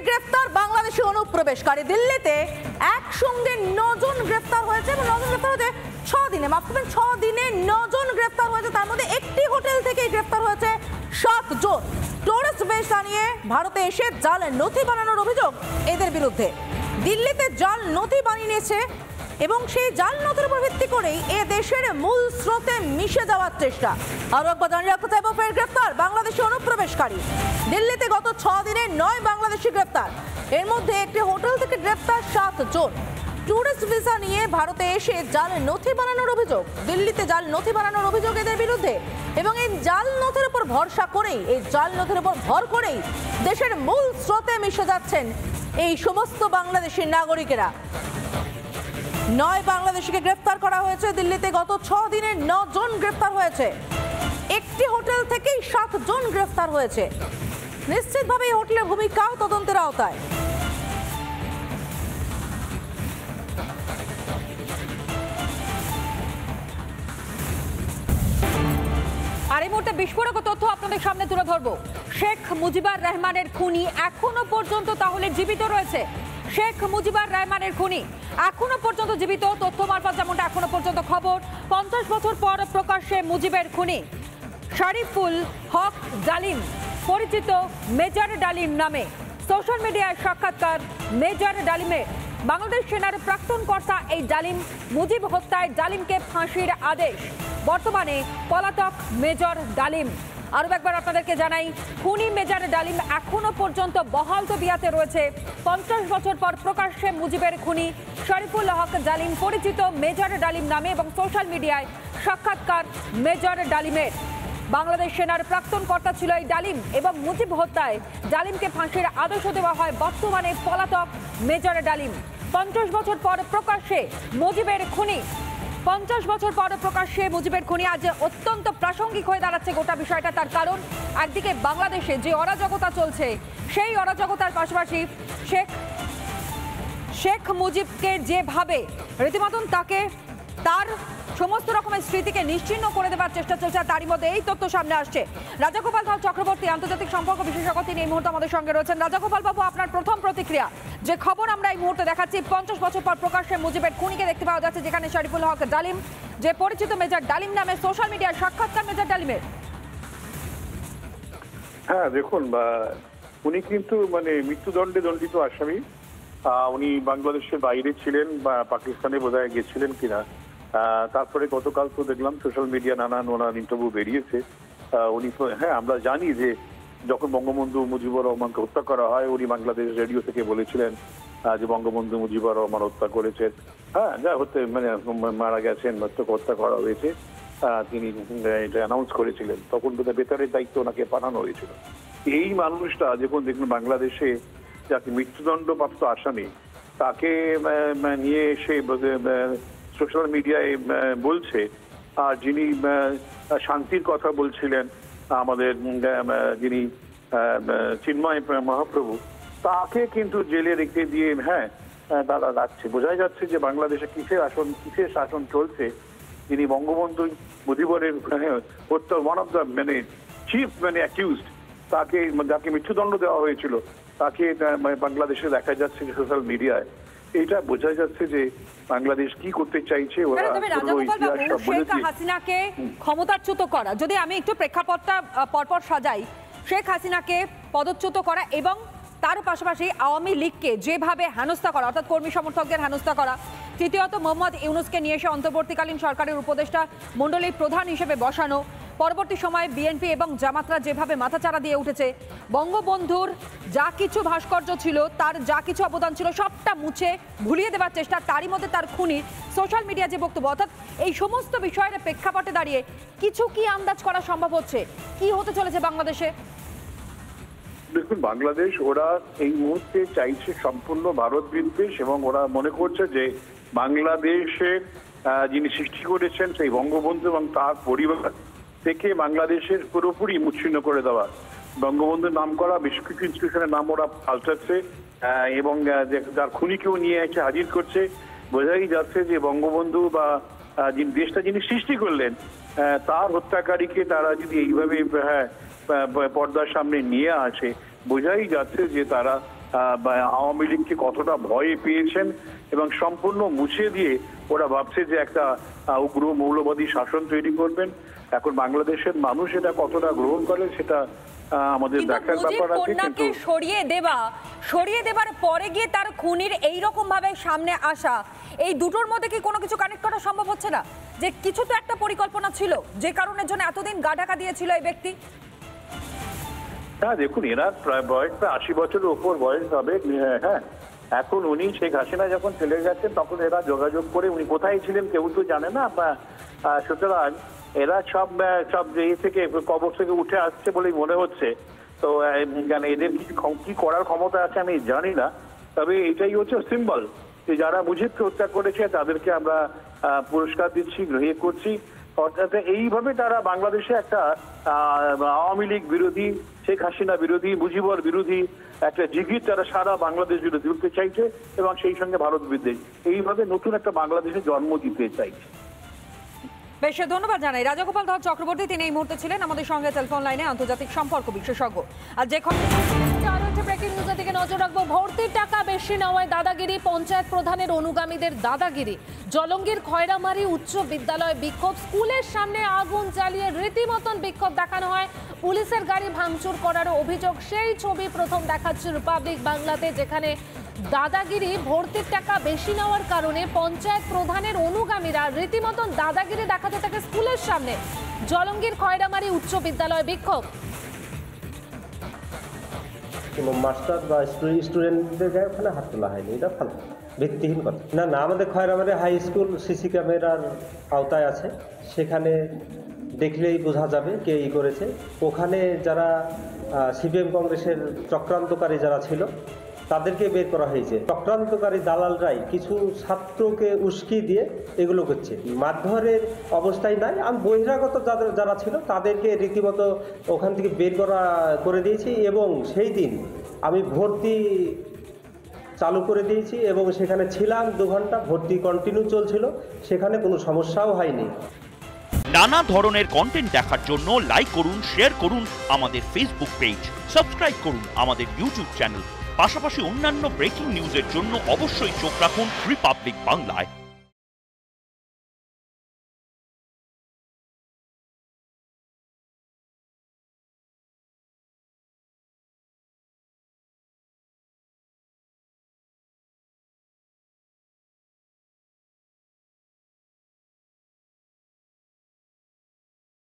গ্রেফতার বাংলাদেশি অনুপ্রবেশকারী। দিল্লিতে একসঙ্গে 9 জন গ্রেফতার হয়েছে এবং 9 জন গ্রেফতার হয়েছে 6 দিনে, মাফ করবেন 6 দিনে 9 জন গ্রেফতার হয়েছে। তার মধ্যে একটি হোটেল থেকেই গ্রেফতার হয়েছে 7 জন। টুরিস্ট ভিসা নিয়ে ভারতে এসে জাল নথি বানানোর অভিযোগ এদের বিরুদ্ধে। দিল্লিতে জাল নথি বানিয়েছে এবং সেই জাল নথির উপর ভিত্তি করেই এ দেশের মূল স্রোতে মিশে যাওয়ার চেষ্টা। আরো একবার জানিয়ে রাখতে চাইব, ফের গ্রেফতার বাংলাদেশি অনুপ্রবেশকারী। দিল্লিতে গত 6 দিনে 9 বাংলাদেশি গ্রেফতার, এর মধ্যে একটি হোটেল থেকে গ্রেফতার 7 জন। টুরিস্ট ভিসা নিয়ে ভারতে এসে জাল নথি বানানোর অভিযোগ, দিল্লিতে জাল নথি বানানোর অভিযোগ এদের বিরুদ্ধে। এবং এই জাল নথির উপর ভরসা করেই, এই জাল নথির উপর ভর করেই দেশের মূল স্রোতে মিশে যাচ্ছেন এই সমস্ত বাংলাদেশি নাগরিকেরা। 9 বাংলাদেশিকে গ্রেফতার করা হয়েছে দিল্লিতে। গত 6 দিনে 9 জন গ্রেফতার হয়েছে। একটি হোটেল থেকেই 7 জন গ্রেফতার হয়েছে। নিশ্চিতভাবে এই হোটেলের ভূমিকাও তদন্তের আওতায়। আর এই মুহূর্তে বিস্ফোরক তথ্য আপনাদের সামনে তুলে ধরবো। শেখ মুজিবুর রহমানের খুনি এখনো পর্যন্ত তাহলে জীবিত রয়েছে। শেখ মুজিবুর রহমানের খুনি এখনো পর্যন্ত জীবিত। তথ্য মারফত যেমনটা এখনো পর্যন্ত খবর, 50 বছর পর প্রকাশ্যে মুজিবের খুনি শরীফুল হক ডালিম, পরিচিত মেজর ডালিম নামে। সোশ্যাল মিডিয়ায় সাক্ষাৎকার মেজর ডালিমের। বাংলাদেশ সেনার প্রাক্তন কর্তা এই ডালিম। মুজিব হত্যায় ডালিমকে ফাঁসির আদেশ। বর্তমানে পলাতক মেজর ডালিম। আরও একবার আপনাদেরকে জানাই, খুনি মেজর ডালিম এখনো পর্যন্ত বহাল তবিয়াতে রয়েছে। 50 বছর পর প্রকাশ্যে মুজিবের খুনি শরীফুল হক ডালিম, পরিচিত মেজর ডালিম নামে। এবং সোশ্যাল মিডিয়ায় সাক্ষাৎকার মেজর ডালিমের। বাংলাদেশ সেনার প্রাক্তন কর্তা ছিল এই ডালিম এবং মুজিব হত্যায় ডালিমকে ফাঁসির আদেশ দেওয়া হয়। বর্তমানে পলাতক মেজর ডালিম। 50 বছর পর প্রকাশ্যে মুজিবের খুনি। 50 বছর পর প্রকাশ্যে মুজিবের খুনি আজ অত্যন্ত প্রাসঙ্গিক হয়ে দাঁড়াচ্ছে গোটা বিষয়টা। তার কারণ, একদিকে বাংলাদেশে যে অরাজকতা চলছে, সেই অরাজকতার পাশাপাশি শেখ মুজিবকে যেভাবে রীতিমতন তাকে তার সমস্ত রকমের স্মৃতিকে নিশ্চিহ্ন করে দেওয়ার চেষ্টা চলছে, তারই মধ্যে এই তথ্য সামনে আসছে। রাজাগোপাল ধর চক্রবর্তী, আন্তর্জাতিক সম্পর্ক বিশেষজ্ঞ, তিনি এই মুহূর্তে আমাদের সঙ্গে রয়েছেন। রাজাগোপাল বাবু, আপনার প্রথম প্রতিক্রিয়া। যে খবর আমরা এই মুহূর্তে দেখাচ্ছি, 50 বছর পর প্রকাশ্যে মুজিবের খুনিকে দেখতে পাওয়া যাচ্ছে, যেখানে শরীফুল হক ডালিম, যে পরিচিত মেজর ডালিম নামে। সোশ্যাল মিডিয়ায় সাক্ষাৎকার মেজর ডালিমের। হ্যাঁ দেখুন, উনি কিন্তু মৃত্যুদণ্ডে দণ্ডিত আসামি। উনি বাংলাদেশের বাইরে ছিলেন বা পাকিস্তানে বোধহয় গেছিলেন কিনা। তারপরে গতকাল তো দেখলাম সোশ্যাল মিডিয়া নানান ইন্টারভিউ বেরিয়েছে। উনি হ্যাঁ, আমরা জানি যে যখন বঙ্গবন্ধু মুজিবুর রহমানকে হত্যা করা হয়, উনি বাংলাদেশ রেডিও থেকে বলেছিলেন যে বঙ্গবন্ধু মুজিবুর রহমান হত্যা করেছেন। হ্যাঁ, যা হতে মারা গেছেন, হত্যা করা হয়েছে, তিনি এটা অ্যানাউন্স করেছিলেন। তখন বেতারের দায়িত্ব ওনাকে পাঠানো হয়েছিল। এই মানুষটা যখন দেখুন বাংলাদেশে যাকে মৃত্যুদণ্ডপ্রাপ্ত আসামি, তাকে নিয়ে এসে সোশ্যাল মিডিয়ায় বলছে, আর যিনি শান্তির কথা বলছিলেন আমাদের যিনি চিন্ময় মহাপ্রভু, তাকে কিন্তু জেলে রেখে দিয়ে তারা রাখছে। বোঝাই যাচ্ছে যে বাংলাদেশে কিসের শাসন চলছে। যিনি বঙ্গবন্ধু মুজিবুরের হত্যা one of the chief accused, যাকে মৃত্যুদণ্ড দেওয়া হয়েছিল, তাকে বাংলাদেশে দেখা যাচ্ছে সোশ্যাল মিডিয়ায়। এটা বোঝা যাচ্ছে যে বাংলাদেশ কি করতে চাইছে। শেখ হাসিনাকে ক্ষমতাচ্যুত করা, যদি আমি একটু প্রেক্ষাপটটা পরপর সাজাই, শেখ হাসিনাকে পদচ্যুত করা এবং তার পাশাপাশি আওয়ামী লীগকে যেভাবে হেনস্থা করা, অর্থাৎ কর্মী সমর্থকদের হেনস্থা করা, তৃতীয়ত মোহাম্মদ ইউনূসকে নিয়ে এসে অন্তর্বর্তীকালীন সরকারের উপদেষ্টা মণ্ডলীর প্রধান হিসেবে বসানো, পরবর্তী সময়ে বিএনপি এবং জামাতরা যেভাবে মাথাচাড়া দিয়ে উঠেছে, বঙ্গবন্ধুর যা কিছু ভাস্কর্য ছিল, তার যা কিছু অবদান ছিল, সবটা মুছে ভুলিয়ে দেওয়ার চেষ্টা, তারই মধ্যে তার খুনি সোশ্যাল মিডিয়া যে বক্তব্য, অর্থাৎ এই সমস্ত বিষয়ের প্রেক্ষাপটে দাঁড়িয়ে কিছু কি আন্দাজ করা সম্ভব হচ্ছে কি হতে চলেছে বাংলাদেশে? দেখুন, বাংলাদেশ ওরা এই মুহূর্তে চাইছে সম্পূর্ণ ভারত বিদ্বেষ, এবং ওরা মনে করছে যে বাংলাদেশে যিনি সৃষ্টি করেছেন সেই বঙ্গবন্ধু এবং তার পরিবার থেকে বাংলাদেশের পুরোপুরি মুচ্ছিন্ন করে দেওয়া। বঙ্গবন্ধুর নাম করা বেশ কিছু ইনস্টিটিউশনের নাম ওরা পাল্টাচ্ছে এবং যার খুনিকেও নিয়ে এসে হাজির করছে। বোঝাই যাচ্ছে যে বঙ্গবন্ধু বা দেশটা যিনি সৃষ্টি করলেন তার হত্যাকারীকে তারা যদি এইভাবে পর্দার সামনে নিয়ে আসে, বোঝাই যাচ্ছে যে তারা বা আওয়ামী লীগকে কতটা ভয় পেয়েছেন এবং সম্পূর্ণ মুছে দিয়ে ওরা ভাবছে যে একটা উগ্র মৌলবাদী শাসন তৈরি করবেন। এখন বাংলাদেশের মানুষ এটা কতটা গ্রহণ করে সেটা আমাদের দেখার ব্যাপার আছে। কিন্তু সরিয়ে দেবার পরে গিয়ে তার খুনির এইরকম ভাবে সামনে আসা, এই দুটোর মধ্যে কি কোনো কিছু কানেক্ট করা সম্ভব হচ্ছে না? যে কিছু তো একটা পরিকল্পনা ছিল যে কারণের জন্য এতদিন গা ঢাকা দিয়েছিল এই ব্যক্তি। হ্যাঁ দেখুন, এরা প্রায় বয়স 80 বছরের উপর বয়স হবে। হ্যাঁ, এখন উনি শেখ হাসিনা যখন চলে গেছেন তখন এরা যোগাযোগ করে উনি কোথায় ছিলেন কেউ তো জানে না। সুতরাং এরা সব থেকে কবর থেকে উঠে আসছে বলেই মনে হচ্ছে। তো এদের কি করার ক্ষমতা আছে আমি জানি না, তবে এটাই হচ্ছে সিম্বল যে যারা মুজিবকে হত্যা করেছে তাদেরকে আমরা পুরস্কার দিচ্ছি, গ্রহণ করছি। অর্থাৎ এইভাবে তারা বাংলাদেশে একটা আওয়ামী লীগ বিরোধী, শেখ হাসিনা বিরোধী, মুজিবর বিরোধী একটা জিগির তারা সারা বাংলাদেশ জুড়ে তুলতে চাইছে এবং সেই সঙ্গে ভারত বিদ্বেষ, এইভাবে নতুন একটা বাংলাদেশে জন্ম দিতে চাইছে। বেশ, ধন্যবাদ জানাই রাজাগোপাল ধর চক্রবর্তী। তিনি এই মুহূর্তে ছিলেন আমাদের সঙ্গে টেলিফোন লাইনে, আন্তর্জাতিক সম্পর্ক বিশেষজ্ঞ। আর যে ব্রেকিং নিউজের দিকে নজর রাখবো, ভর্তির টাকা বেশি নেওয়ায় দাদাগিরি, পঞ্চায়েত প্রধানের অনুগামীদের দাদাগিরি। জলঙ্গির খয়রামারি উচ্চ বিদ্যালয় বিক্ষোভ, স্কুলের সামনে আগুন জ্বালিয়ে রীতিমতন বিক্ষোভ দেখানো হয়, পুলিশের গাড়ি ভাঙচুর করারও অভিযোগ। সেই ছবি প্রথম দেখাচ্ছে রিপাবলিক বাংলাতে, যেখানে দাদাগিরি, ভর্তির টাকা বেশি নেওয়ার কারণে পঞ্চায়েত প্রধানের অনুগামীরা রীতিমতন দাদাগিরি দেখাতে থাকে স্কুলের সামনে। জলঙ্গির খয়রামারি উচ্চ বিদ্যালয় বিক্ষোভ। মাস্টার বা স্টুডেন্টদের গায়ে ওখানে হাত তোলা হয়নি, এটা ফালতু ভিত্তিহীন কথা। না, আমাদের খয়রামারি হাই স্কুল সিসি ক্যামেরার আওতায় আছে, সেখানে দেখলেই বোঝা যাবে কে ই করেছে। ওখানে যারা সিপিএম কংগ্রেসের চক্রান্তকারী যারা ছিল তাদেরকে বের করা হয়েছে। চক্রান্তকারী দালালরাই কিছু ছাত্রকে উস্কি দিয়ে এগুলো করছে, মারধরের অবস্থায় নাই। আমি বহিরাগত যারা ছিল তাদেরকে রীতিমতো ওখান থেকে বের করে দিয়েছি এবং সেই দিন আমি ভর্তি চালু করে দিয়েছি এবং সেখানে ছিলাম 2 ঘন্টা, ভর্তি কন্টিনিউ চলছিল, সেখানে কোনো সমস্যাও হয়নি। নানা ধরনের কন্টেন্ট দেখার জন্য লাইক করুন, শেয়ার করুন আমাদের ফেসবুক পেজ, সাবস্ক্রাইব করুন আমাদের ইউটিউব চ্যানেল। পাশাপাশি অন্যান্য ব্রেকিং নিউজের জন্য অবশ্যই চোখ রাখুন রিপাবলিক বাংলায়।